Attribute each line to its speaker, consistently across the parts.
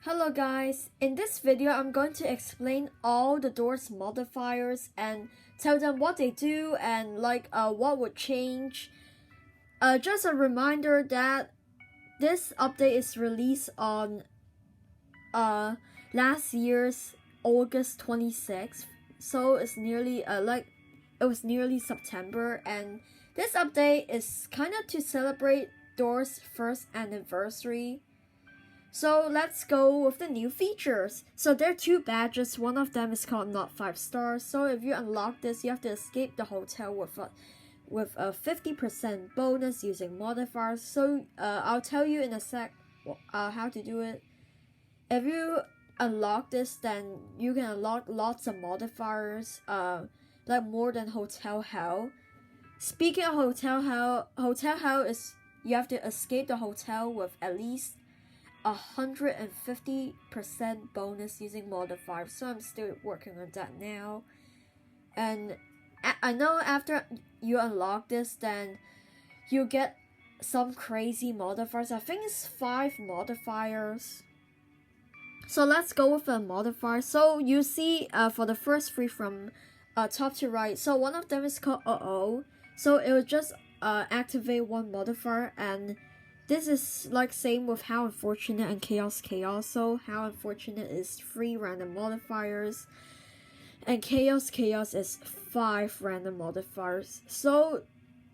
Speaker 1: Hello guys, in this video I'm going to explain all the Doors modifiers and tell them what they do and what would change. Just a reminder that this update is released on last year's August 26th, so it's nearly it was nearly September, and this update is kind of to celebrate Doors' first anniversary. So let's go with the new features. So there are two badges. One of them is called Not 5 Stars. So if you unlock this, you have to escape the hotel with a 50% bonus using modifiers. So I'll tell you in a sec how to do it. If you unlock this, then you can unlock lots of modifiers, like more than Hotel Hell. Speaking of Hotel Hell is you have to escape the hotel with at least 150% bonus using modifiers, so I'm still working on that now. And I know after you unlock this, then you get some crazy modifiers. I think it's 5 modifiers. So let's go with the modifier. So you see for the first 3 from top to right, so one of them is called so it will just activate one modifier, and this is like same with How Unfortunate and Chaos. So How Unfortunate is 3 random modifiers, and Chaos is 5 random modifiers. So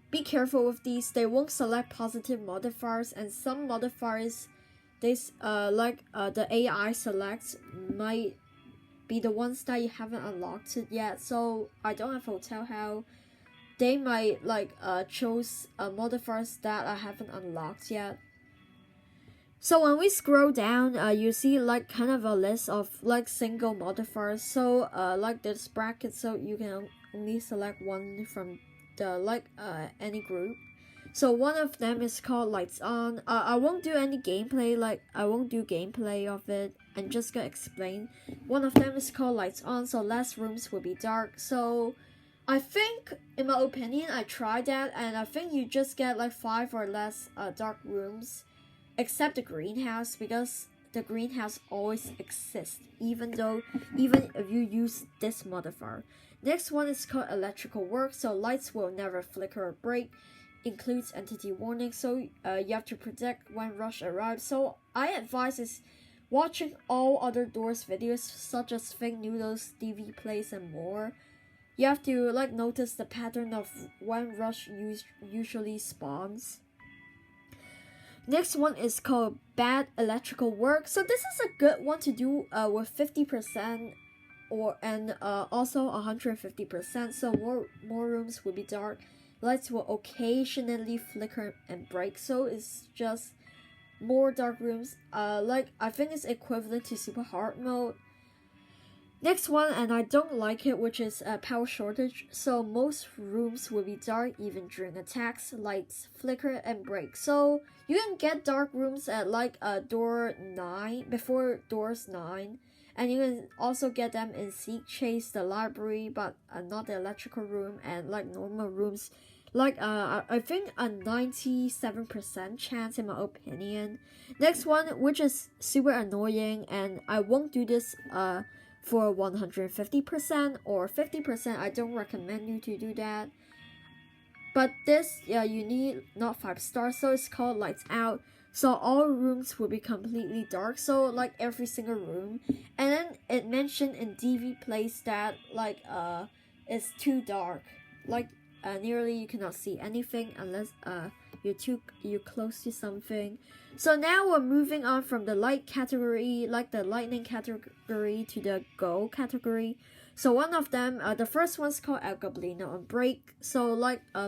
Speaker 1: be careful with these. They won't select positive modifiers, and some modifiers the AI selects might be the ones that you haven't unlocked it yet. So I don't have Hotel Hell. They might choose modifiers that I haven't unlocked yet. So when we scroll down, you see kind of a list of single modifiers. So this bracket, so you can only select one from the any group. So one of them is called Lights On. I won't do any gameplay, I won't do gameplay of it. I'm just gonna explain. One of them is called Lights On, so less rooms will be dark. So I think, in my opinion, I tried that, and I think you just get 5 or less dark rooms, except the greenhouse, because the greenhouse always exists, even if you use this modifier. Next one is called Electrical Work, so lights will never flicker or break. Includes entity warning, so you have to predict when rush arrives. So I advise is watching all other Doors videos, such as Fake Noodles, DV Plays, and more. You have to notice the pattern of when rush usually spawns. Next one is called Bad Electrical Work. So this is a good one to do with 50% and also 150%. So more rooms will be dark. Lights will occasionally flicker and break. So it's just more dark rooms. I think it's equivalent to super hard mode. Next one, and I don't like it, which is power shortage. So most rooms will be dark even during attacks. Lights flicker and break. So you can get dark rooms at door 9, before doors 9. And you can also get them in Seek, Chase, the library, but not the electrical room, and normal rooms. I think a 97% chance in my opinion. Next one, which is super annoying, and I won't do this for 150% or 50%. I don't recommend you to do that. But this, you need not 5 stars, so it's called Lights Out. So all rooms will be completely dark, so every single room. And then it mentioned in DV Plays that it's too dark. Nearly you cannot see anything unless you're close to something. So now we're moving on from the light category, the lightning category, to the gold category. So one of them, the first one's called El Goblino on break. So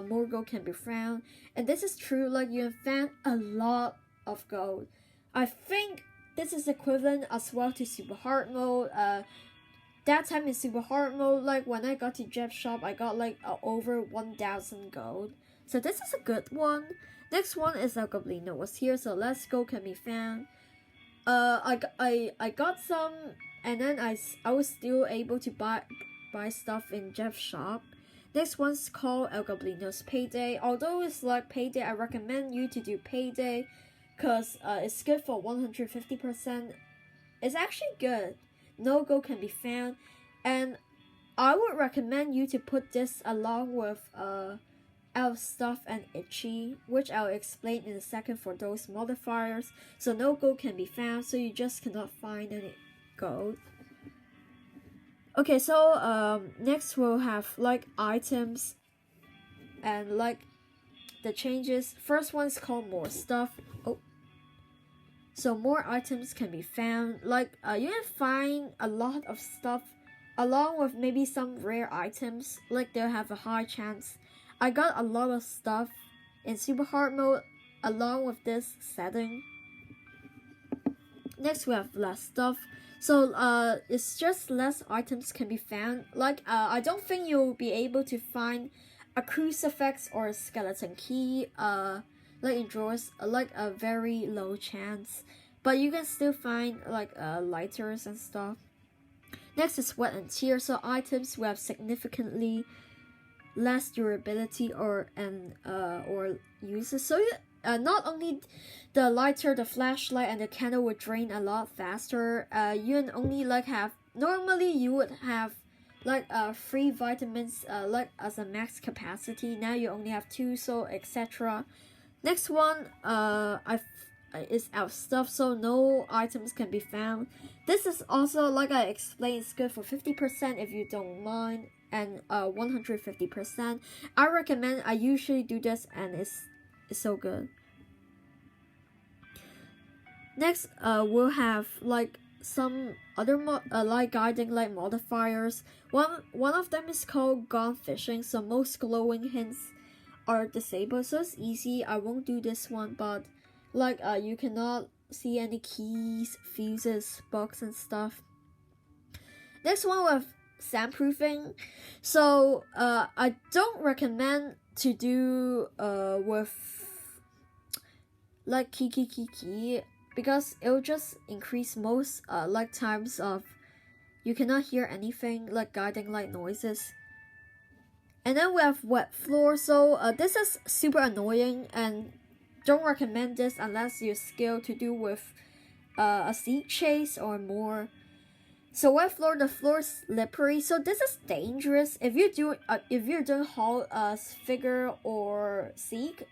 Speaker 1: more gold can be found, and this is true. You have found a lot of gold. I think this is equivalent as well to super hard mode. That time in super hard mode, when I got to Jeff's shop, I got over 1,000 gold. So this is a good one. Next one is El Goblino was here, so less gold can be found. I got some, and then I was still able to buy stuff in Jeff's shop. Next one's called El Goblino's Payday. Although it's Payday, I recommend you to do Payday, because it's good for 150%. it's actually good. No gold can be found, and I would recommend you to put this along with elf stuff and itchy, which I'll explain in a second for those modifiers. So no gold can be found, so you just cannot find any gold. Okay, so next we'll have like items and like the changes. First one is called more stuff. Oh, so more items can be found. Like you can find a lot of stuff along with maybe some rare items. Like they'll have a high chance. I got a lot of stuff in super hard mode along with this setting. Next we have less stuff. So it's just less items can be found. Like I don't think you'll be able to find a crucifix or a skeleton key like in drawers, like a very low chance, but you can still find like lighters and stuff. Next is sweat and tears. So items will have significantly less durability or uses. So not only the lighter, the flashlight, and the candle would drain a lot faster. You can only like have, normally you would have like 3 vitamins like as a max capacity. Now you only have 2, so etc. Next one is out stuff, so no items can be found. This is also, like I explained, it's good for 50% if you don't mind, and 150%. I recommend, I usually do this, and it's so good. Next we'll have like some other like guiding light modifiers. One of them is called gone fishing, so most glowing hints are disabled, so it's easy. I won't do this one, but like you cannot see any keys, fuses, bugs and stuff. Next one with soundproofing. So I don't recommend to do with like key, because it will just increase most like times of you cannot hear anything like guiding light noises. And then we have wet floor. So this is super annoying, and don't recommend this unless you're skilled to do with a seek chase or more. So wet floor, the floor is slippery, so this is dangerous if you're doing haul figure or seek.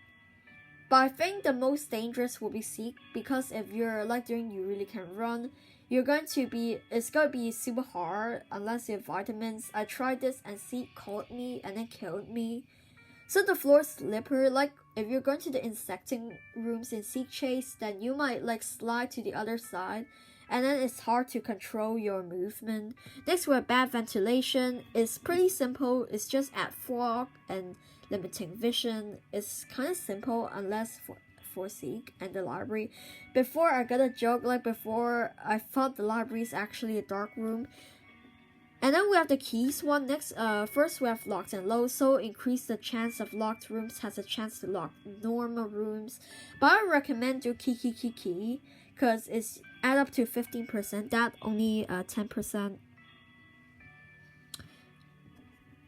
Speaker 1: But I think the most dangerous will be seek, because if you're like doing you really can run, it's gonna be super hard unless you have vitamins. I tried this and seek caught me and then killed me. So the floor is slippery. Like if you're going to the insecting rooms in seek chase, then you might like slide to the other side, and then it's hard to control your movement. Next we have bad ventilation. It's pretty simple. It's just add fog and limiting vision. It's kind of simple unless for seek and the library. Before I got a joke, like before I thought the library is actually a dark room. And then we have the keys one. Next, first we have locked and low. So increase the chance of locked rooms has a chance to lock normal rooms. But I recommend do key, because it's add up to 15%. That only 10%.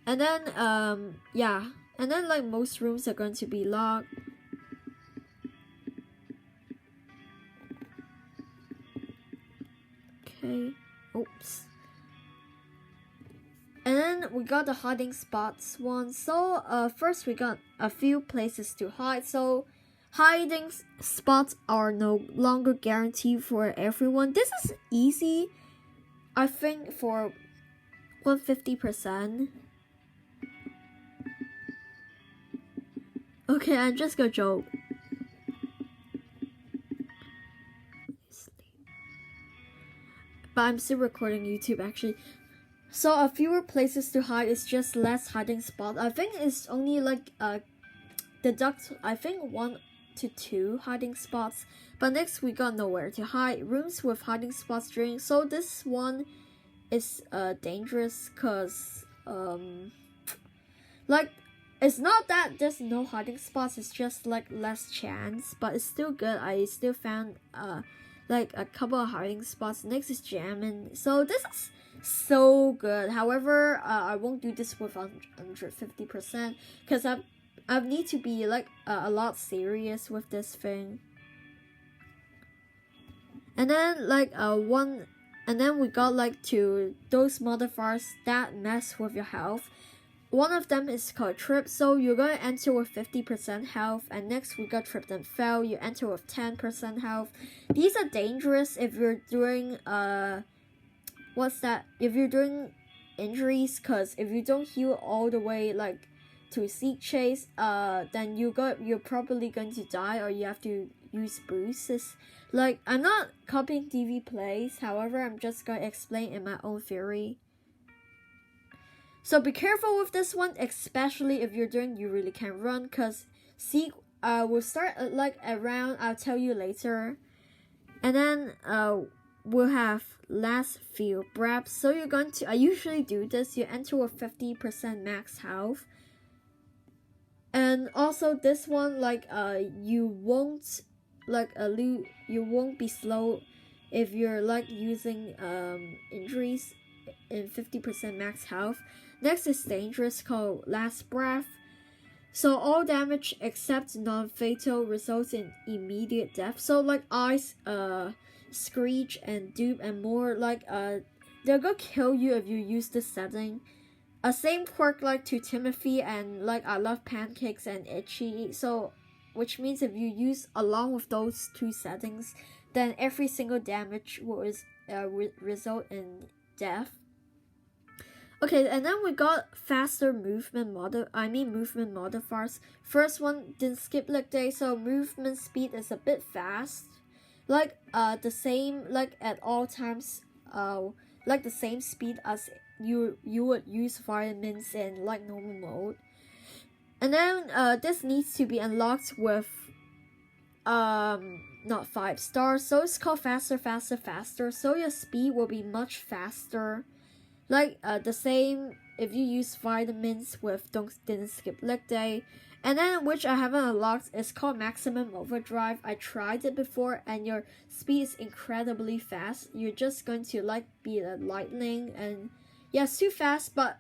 Speaker 1: And then yeah, and then like most rooms are going to be locked. Okay. Oops. And then we got the hiding spots one. So first we got a few places to hide. So hiding spots are no longer guaranteed for everyone. This is easy, I think, for 150%. Okay, I'm just gonna joke. But I'm still recording YouTube actually. So a fewer places to hide is just less hiding spot. I think it's only like deduct, I think 1 to 2 hiding spots. But next we got nowhere to hide. Rooms with hiding spots during. So this one is dangerous, because like it's not that there's no hiding spots, it's just like less chance, but it's still good. I still found like a couple of hiding spots. Next is jamming. So this is so good. However, I won't do this with 150%, because I need to be like a lot serious with this thing. And then like one And then we got like those modifiers that mess with your health. One of them is called trip, so you're going to enter with 50% health, and next we got trip then fail, you enter with 10% health. These are dangerous if you're doing if you're doing injuries, because if you don't heal all the way like to seek chase, then you're probably going to die, or you have to use boosts. Like, I'm not copying TV plays, however I'm just going to explain in my own theory. So be careful with this one, especially if you're doing you really can't run, because seek will start like around, I'll tell you later. And then we'll have last few breaths. So you're going to, I usually do this, you enter with 50% max health. And also this one, like you won't like you won't be slow if you're like using injuries in 50% max health. Next is dangerous, called last breath. So all damage except non-fatal results in immediate death. So like ice, screech, and dupe, and more, like they're gonna kill you if you use this setting. Same quirk like to Timothy, and like I love pancakes and itchy. So which means if you use along with those two settings, then every single damage will result in death. Okay, and then we got faster movement modifiers. First one, didn't skip leg day, so movement speed is a bit fast. Like the same, like at all times, like the same speed as you would use vitamins in like normal mode. And then this needs to be unlocked with not 5 stars, so it's called faster. So your speed will be much faster. Like the same if you use vitamins with didn't skip leg day. And then which I haven't unlocked is called maximum overdrive. I tried it before, and your speed is incredibly fast. You're just going to like be a lightning, and yeah, it's too fast, but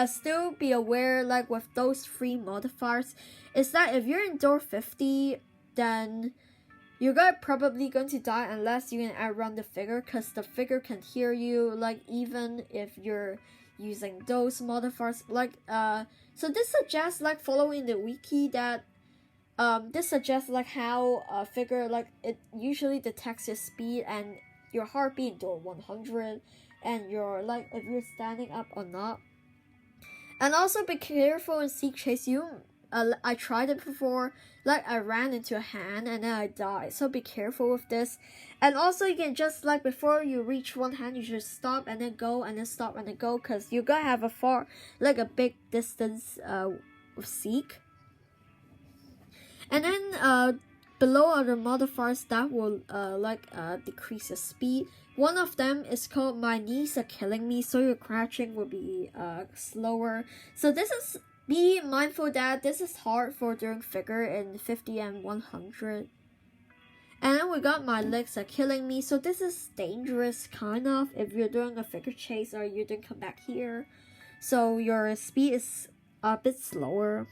Speaker 1: still be aware, like with those 3 modifiers, is that if you're in door 50, then you're probably going to die unless you can outrun the figure, because the figure can hear you, like even if you're using those modifiers. Like so this suggests, like following the wiki, that this suggests like how a figure, like it usually detects your speed and your heartbeat in door 100, and your like if you're standing up or not. And also be careful in seek chase. I tried it before, like I ran into a hand and then I died, so be careful with this. And also you can just like before you reach one hand, you should stop and then go, and then stop and then go, because you're gonna have a big distance with seek. And then below are the modifiers that will decrease your speed. One of them is called my knees are killing me, so your crouching will be slower. So this is, be mindful that this is hard for doing figure in 50 and 100. And then we got my legs are killing me, so this is dangerous kind of if you're doing a figure chase or you didn't come back here. So your speed is a bit slower.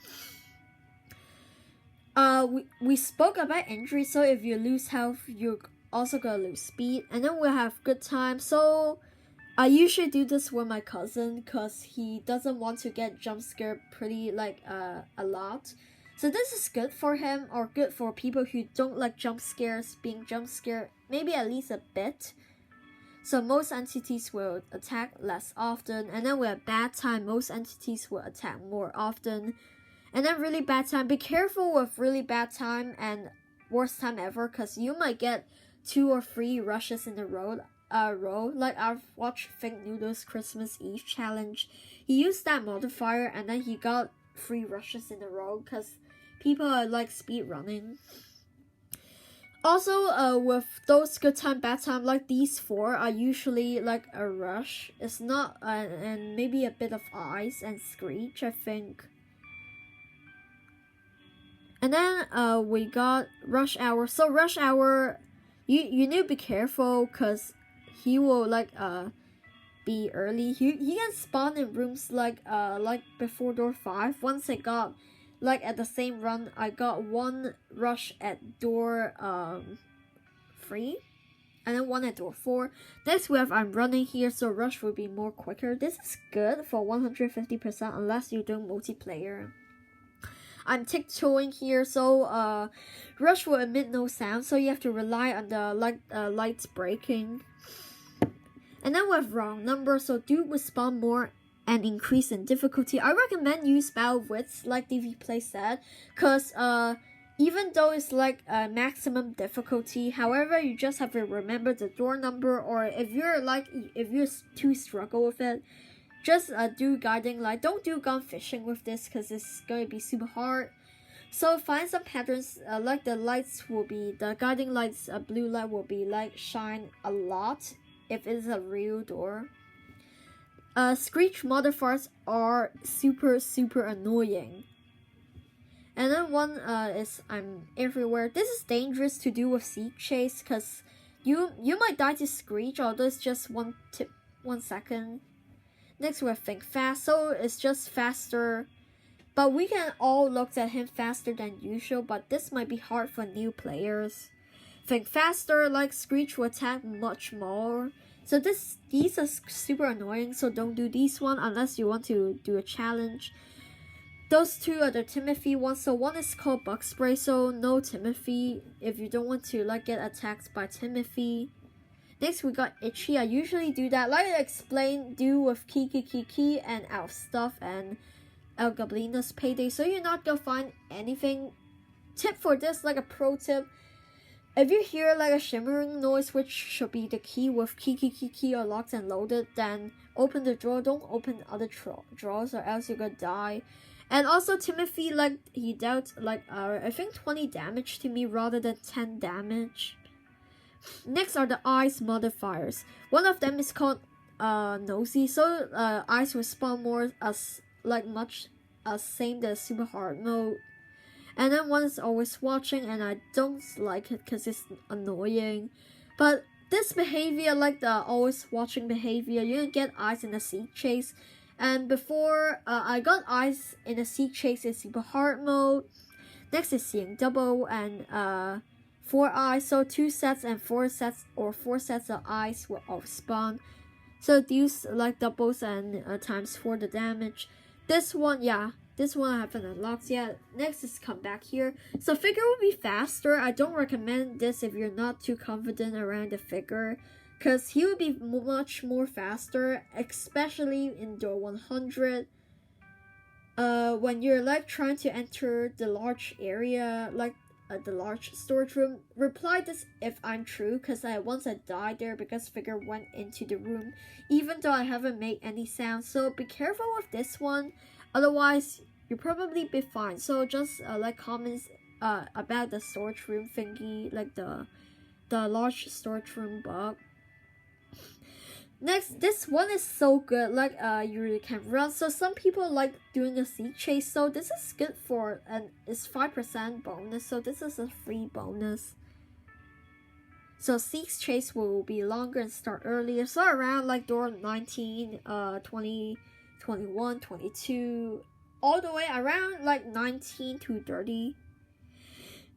Speaker 1: We spoke about injury, so if you lose health, you're also gonna lose speed. And then we have good time, so I usually do this with my cousin because he doesn't want to get jump scared pretty like a lot. So this is good for him, or good for people who don't like jump scares, being jump scared maybe at least a bit. So most entities will attack less often. And then we have bad time, most entities will attack more often. And then really bad time, be careful with really bad time and worst time ever, because you might get 2 or 3 rushes in a row. Like I've watched Fake Noodles Christmas Eve challenge. He used that modifier and then he got 3 rushes in a row because people are like speed running. Also, with those good time, bad time, like these 4 are usually like a rush. It's not, and maybe a bit of ice and screech, I think. And then we got rush hour. So rush hour, you need to be careful because he will like be early. He can spawn in rooms like before door 5. Once I got like at the same run, I got 1 rush at door 3. And then 1 at door 4. Next we have I'm running here, so rush will be more quicker. This is good for 150% unless you're doing multiplayer. I'm tiptoeing here, so rush will emit no sound, so you have to rely on the lights breaking. And then we have wrong number, so do respond more and increase in difficulty. I recommend use battle widths like DV Play said, cause even though it's like maximum difficulty, however, you just have to remember the door number, or if you're too struggle with it, just do guiding light. Don't do gun fishing with this because it's going to be super hard. So find some patterns like the lights will be, the guiding lights, blue light will be like shine a lot if it's a real door. Screech modifiers are super annoying. And then one is I'm everywhere. This is dangerous to do with seek chase because you might die to screech, although it's just 1 second. Next we have think fast, so it's just faster. But we can all look at him faster than usual, but this might be hard for new players. Think faster, like screech will attack much more. So these are super annoying, so don't do these one unless you want to do a challenge. Those two are the Timothy ones. So one is called bug spray, so no Timothy if you don't want to like get attacked by Timothy. Next we got itchy. I usually do that, like I explained, do with Kiki and Out of Stuff and El Goblino's Payday, so you're not gonna find anything. Tip for this, like a pro tip, if you hear like a shimmering noise, which should be the key with Kiki or locked and loaded, then open the drawer. Don't open other drawers or else you're gonna die. And also Timothy, like he dealt like I think 20 damage to me rather than 10 damage. Next are the eyes modifiers. One of them is called nosy, so eyes respond more as like much as same as super hard mode. And then one is always watching, and I don't like it because it's annoying. But this behavior, like the always watching behavior, you can get eyes in a seek chase. And before I got eyes in a seek chase in super hard mode. Next is seeing double and 4 eyes, so 2 sets and 4 sets or 4 sets of eyes will all spawn. So these like doubles and times 4 the damage. This one I haven't unlocked yet. Next is come back here. So figure will be faster. I don't recommend this if you're not too confident around the figure, because he will be much more faster, especially in door 100. When you're like trying to enter the large area, like the large storage room. Reply this if I'm true, because once I died there because figure went into the room, even though I haven't made any sound. So be careful with this one, otherwise you'll probably be fine. So just like comments about the storage room thingy, like the large storage room bug. Next, this one is so good, like you really can run. So some people like doing a seek chase, so this is good for, and it's 5% bonus, so this is a free bonus. So seek chase will be longer and start earlier, so around like door 19, 20, 21, 22, all the way around like 19 to 30.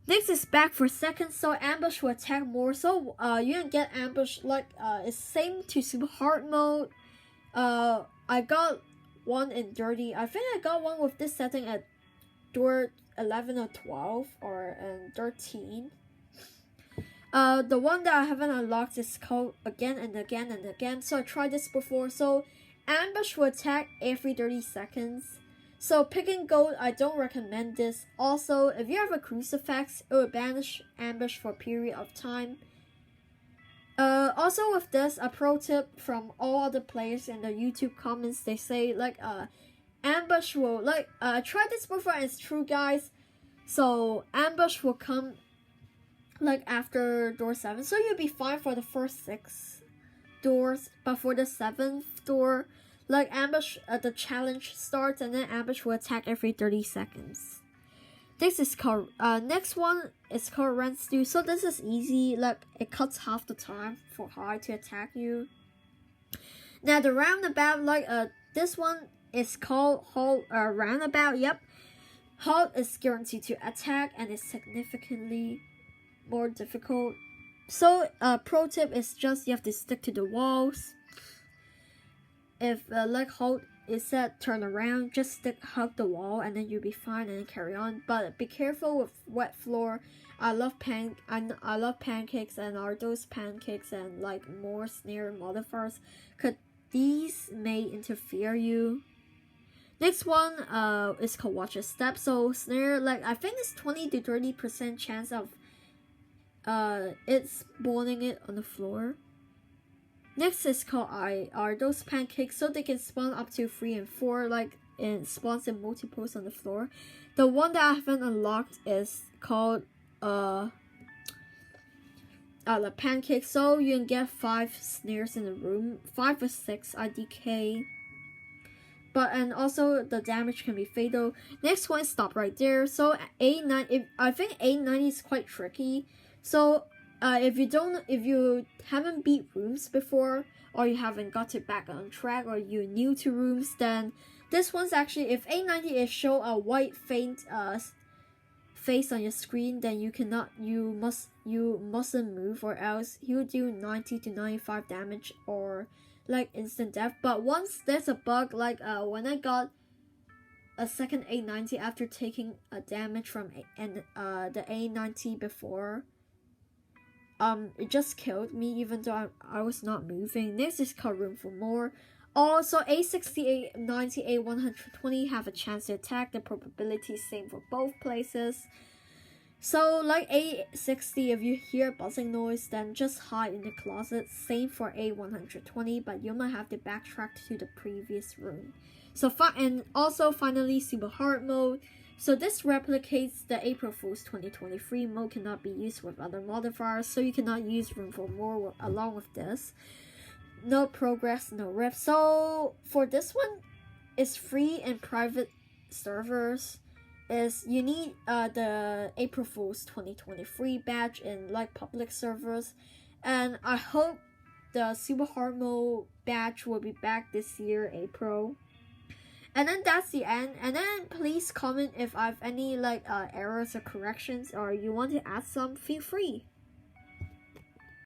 Speaker 1: Next is back for seconds, so ambush will attack more. So you can get ambush like it's same to super hard mode. I got one in 30. I think I got one with this setting at door 11 or 12 or 13. The one that I haven't unlocked is called again and again and again. So I tried this before. So ambush will attack every 30 seconds. So picking gold, I don't recommend this. Also, if you have a crucifix, it will banish ambush for a period of time. Also with this, a pro tip from all other players in the YouTube comments, they say like ambush will like try this before and it's true, guys. So ambush will come like after door 7, so you'll be fine for the first 6 doors, but for the 7th door, like ambush, the challenge starts and then ambush will attack every 30 seconds. This is called next one is called rent stew. So this is easy, like it cuts half the time for high to attack you. Now the roundabout, like this one is called halt roundabout. Yep, halt is guaranteed to attack and is significantly more difficult. So pro tip is just you have to stick to the walls. If leg hold is set turn around, just hug the wall and then you'll be fine and carry on. But be careful with wet floor. I love pancakes, and are those pancakes and like more snare modifiers, cause these may interfere you. Next one is called watch a step. So snare, like I think it's 20 to 30% chance of it's spawning it on the floor. Next is called are those pancakes, so they can spawn up to 3 and 4, like and spawns in multiples on the floor. The one that I haven't unlocked is called the pancake, so you can get 5 snares in the room, 5 or 6 IDK. But and also the damage can be fatal. Next one, stop right there. So A9, I think A90 is quite tricky. So if you haven't beat rooms before, or you haven't got it back on track, or you're new to rooms, then this one's actually, if A90 is show a white faint face on your screen, then you mustn't move, or else he'll do 90 to 95 damage or like instant death. But once there's a bug, like when I got a second A90 after taking a damage from the A90 before, it just killed me even though I was not moving. Next is called room for more. Also, A60, A90, A120 have a chance to attack. The probability is same for both places. So like A60, if you hear buzzing noise, then just hide in the closet. Same for A120, but you might have to backtrack to the previous room. So and also finally super hard mode. So this replicates the April Fool's 2023 mode, cannot be used with other modifiers, so you cannot use room for more along with this. No progress, no rift. So for this one, it's free and private servers. Is you need the April Fool's 2023 badge in like public servers, and I hope the super hard mode badge will be back this year, April. And then that's the end. And then please comment if I have any like errors or corrections, or you want to add some, feel free.